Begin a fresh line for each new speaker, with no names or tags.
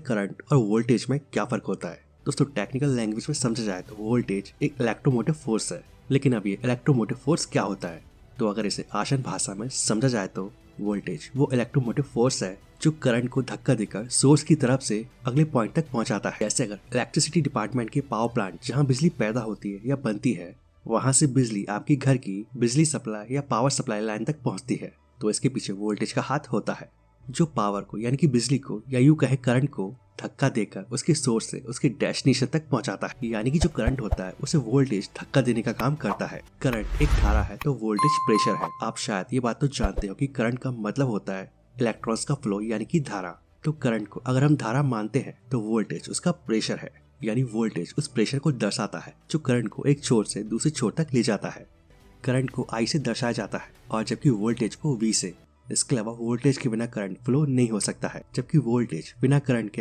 Current और voltage में क्या फर्क होता है। दोस्तों टेक्निकल लैंग्वेज में समझा जाए तो वोल्टेज एक इलेक्ट्रोमोटिव फोर्स है, लेकिन अब ये इलेक्ट्रोमोटिव फोर्स क्या होता है। तो अगर इसे आसान भाषा में समझा जाए तो वोल्टेज वो इलेक्ट्रोमोटिव फोर्स है जो करंट को धक्का देकर सोर्स की तरफ से अगले पॉइंट तक पहुंचाता है। जैसे अगर इलेक्ट्रिसिटी डिपार्टमेंट के पावर प्लांट जहां बिजली पैदा होती है या बनती है, वहां से बिजली आपकी घर की बिजली सप्लाई या पावर सप्लाई लाइन तक पहुंचती है, तो इसके पीछे वोल्टेज का हाथ होता है जो पावर को यानी कि बिजली को या यूं कहे करंट को धक्का देकर उसके सोर्स से उसके डेस्टिनेशन तक पहुंचाता है। यानी कि जो करंट होता है उसे वोल्टेज धक्का देने का काम करता है। करंट एक धारा है तो वोल्टेज प्रेशर है। आप शायद ये बात तो जानते हो कि करंट का मतलब होता है इलेक्ट्रॉन्स का फ्लो यानी कि धारा। तो करंट को अगर हम धारा मानते हैं तो वोल्टेज उसका प्रेशर है, यानी वोल्टेज उस प्रेशर को दर्शाता है जो करंट को एक छोर से दूसरे छोर तक ले जाता है। करंट को I से दर्शाया जाता है और जबकि वोल्टेज को V से। इसके अलावा वोल्टेज के बिना करंट फ्लो नहीं हो सकता है, जबकि वोल्टेज बिना करंट के